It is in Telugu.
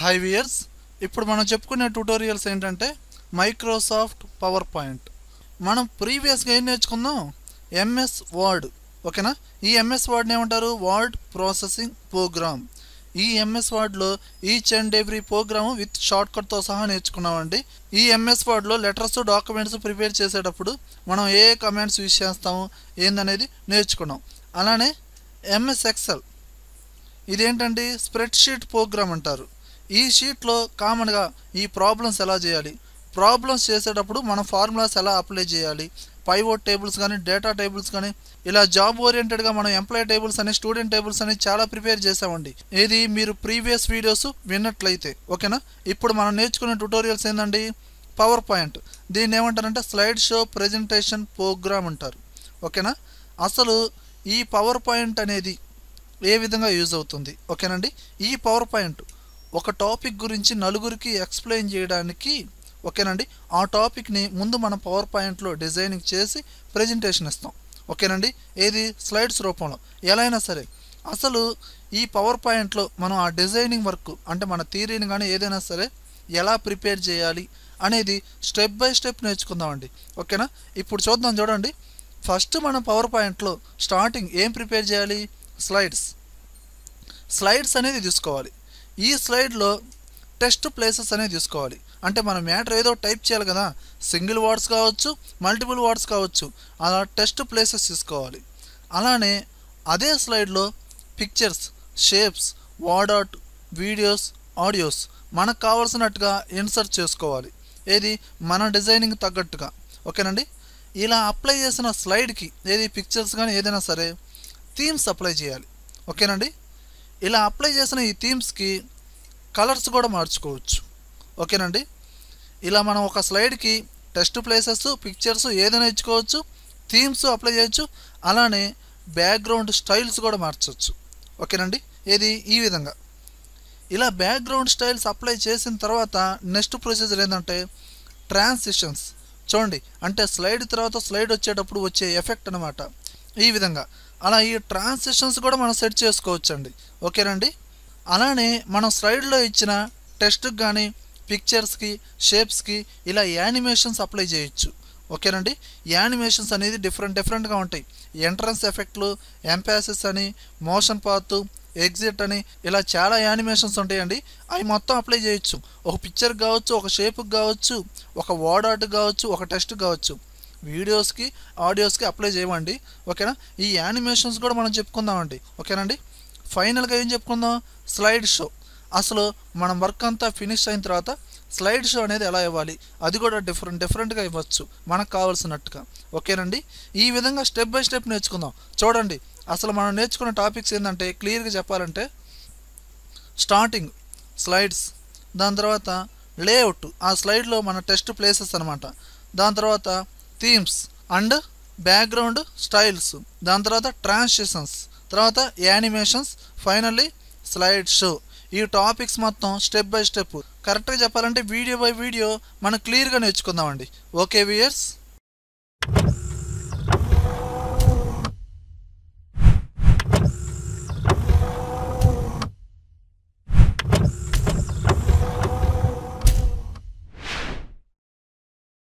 హై వియర్స్ ఇప్పుడు మనం చెప్పుకునే ట్యుటోరియల్స్ ఏంటంటే మైక్రోసాఫ్ట్ పవర్ పాయింట్. మనం ప్రీవియస్గా ఏం నేర్చుకుందాం, ఎంఎస్ వర్డ్. ఓకేనా, ఈ ఎంఎస్ వర్డ్ని ఏమంటారు, వర్డ్ ప్రాసెసింగ్ ప్రోగ్రామ్. ఈ ఎంఎస్ వర్డ్లో each and every program with short కట్తో సహా నేర్చుకున్నామండి. ఈ ఎంఎస్ వర్డ్లో లెటర్స్ డాక్యుమెంట్స్ ప్రిపేర్ చేసేటప్పుడు మనం ఏ కమాండ్స్ యూజ్ చేస్తాము ఏందనేది నేర్చుకున్నాం. అలానే ఎంఎస్ ఎక్సెల్ ఇదేంటండి, స్ప్రెడ్ షీట్ ప్రోగ్రామ్ అంటారు. ఈ షీట్లో కామన్గా ఈ ప్రాబ్లమ్స్ ఎలా చేయాలి, ప్రాబ్లమ్స్ చేసేటప్పుడు మనం ఫార్ములాస్ ఎలా అప్లై చేయాలి, పైవోట్ టేబుల్స్ కానీ డేటా టేబుల్స్ కానీ ఇలా జాబ్ ఓరియంటెడ్గా మనం ఎంప్లాయీ టేబుల్స్ అని స్టూడెంట్ టేబుల్స్ అని చాలా ప్రిపేర్ చేసామండి. ఇది మీరు ప్రీవియస్ వీడియోస్ విన్నట్లయితే. ఓకేనా, ఇప్పుడు మనం నేర్చుకునే ట్యుటోరియల్స్ ఏంటండి, పవర్ పాయింట్. దీన్ని ఏమంటారంటే స్లైడ్ షో ప్రెజెంటేషన్ ప్రోగ్రామ్ అంటారు. ఓకేనా, అసలు ఈ పవర్ పాయింట్ అనేది ఏ విధంగా యూజ్ అవుతుంది. ఓకేనండి, ఈ పవర్ పాయింట్ ఒక టాపిక్ గురించి నలుగురికి ఎక్స్ప్లెయిన్ చేయడానికి. ఓకేనండి, ఆ టాపిక్ని ముందు మనం పవర్ పాయింట్లో డిజైనింగ్ చేసి ప్రజెంటేషన్ ఇస్తాం. ఓకేనండి, ఏది స్లైడ్స్ రూపంలో ఎలా అయినా సరే. అసలు ఈ పవర్ పాయింట్లో మనం ఆ డిజైనింగ్ వర్క్ అంటే మన థియరీని కానీ ఏదైనా సరే ఎలా ప్రిపేర్ చేయాలి అనేది స్టెప్ బై స్టెప్ నేర్చుకుందామండి. ఓకేనా, ఇప్పుడు చూద్దాం. చూడండి, ఫస్ట్ మనం పవర్ పాయింట్లో స్టార్టింగ్ ఏం ప్రిపేర్ చేయాలి, స్లైడ్స్ అనేది తీసుకోవాలి. ఈ స్లైడ్లో టెస్ట్ ప్లేసెస్ అనేది తీసుకోవాలి. అంటే మనం మ్యాటర్ ఏదో టైప్ చేయాలి కదా, సింగిల్ వర్డ్స్ కావచ్చు, మల్టిపుల్ వర్డ్స్ కావచ్చు, అలా టెస్ట్ ప్లేసెస్ తీసుకోవాలి. అలానే అదే స్లైడ్లో pictures, shapes, word art, videos, audios మనకు కావాల్సినట్టుగా ఇన్సర్ట్ చేసుకోవాలి. ఏది మన డిజైనింగ్ తగ్గట్టుగా. ఓకేనండి, ఇలా అప్లై చేసిన స్లైడ్కి ఏది పిక్చర్స్ కానీ ఏదైనా సరే థీమ్స్ అప్లై చేయాలి. ఓకేనండి, ఇలా అప్లై చేసిన ఈ థీమ్స్కి కలర్స్ కూడా మార్చుకోవచ్చు. ఓకేనండి, ఇలా మనం ఒక స్లైడ్కి టెస్ట్ ప్లేసెస్, పిక్చర్స్ ఏదైనా ఇచ్చుకోవచ్చు, థీమ్స్ అప్లై చేయొచ్చు, అలానే బ్యాక్గ్రౌండ్ స్టైల్స్ కూడా మార్చవచ్చు. ఓకేనండి, ఏది ఈ విధంగా. ఇలా బ్యాక్గ్రౌండ్ స్టైల్స్ అప్లై చేసిన తర్వాత నెక్స్ట్ ప్రొసీజర్ ఏంటంటే ట్రాన్సిషన్స్. చూడండి, అంటే స్లైడ్ తర్వాత స్లైడ్ వచ్చేటప్పుడు వచ్చే ఎఫెక్ట్ అనమాట. ఈ విధంగా అలా ఈ ట్రాన్సిషన్స్ కూడా మనం సెట్ చేసుకోవచ్చండి. ఓకేనండి, అలానే మనం స్లైడ్లో ఇచ్చిన టెక్స్ట్కి కానీ పిక్చర్స్కి, షేప్స్కి ఇలా యానిమేషన్స్ అప్లై చేయొచ్చు. ఓకేనండి, యానిమేషన్స్ అనేది డిఫరెంట్గా ఉంటాయి. ఎంట్రన్స్ ఎఫెక్ట్లు, ఎంపాసిస్ అని, మోషన్ పాత్, ఎగ్జిట్ అని ఇలా చాలా యానిమేషన్స్ ఉంటాయండి. అవి మొత్తం అప్లై చేయొచ్చు. ఒక పిక్చర్కి కావచ్చు, ఒక షేప్కి కావచ్చు, ఒక వర్డ్ ఆర్ట్ కావచ్చు, ఒక టెక్స్ట్ కావచ్చు. వీడియోస్కి, ఆడియోస్కి అప్లై చేయమండి. ఓకేనా, ఈ యానిమేషన్స్ కూడా మనం చెప్పుకుందామండి. ఓకేనండి, ఫైనల్గా ఏం చెప్పుకుందాం, స్లైడ్ షో. అసలు మనం వర్క్ అంతా ఫినిష్ అయిన తర్వాత స్లైడ్ షో అనేది ఎలా ఇవ్వాలి, అది కూడా డిఫరెంట్గా ఇవ్వచ్చు మనకు కావాల్సినట్టుగా. ఓకేనండి, ఈ విధంగా స్టెప్ బై స్టెప్ నేర్చుకుందాం. చూడండి, అసలు మనం నేర్చుకున్న టాపిక్స్ ఏంటంటే క్లియర్గా చెప్పాలంటే స్టార్టింగ్ స్లైడ్స్, దాని తర్వాత లేఅవుట్, ఆ స్లైడ్లో మన టెస్ట్ ప్లేసెస్ అనమాట, దాని తర్వాత థీమ్స్ అండ్ బ్యాక్గ్రౌండ్ స్టైల్స్, దాని తర్వాత ట్రాన్సిషన్స్, తర్వాత యానిమేషన్స్, ఫైనల్లీ స్లైడ్ షో. ఈ టాపిక్స్ మొత్తం స్టెప్ బై స్టెప్ కరెక్ట్గా చెప్పాలంటే వీడియో బై వీడియో మనం క్లియర్గా నేర్చుకుందామండి. Okay weirs.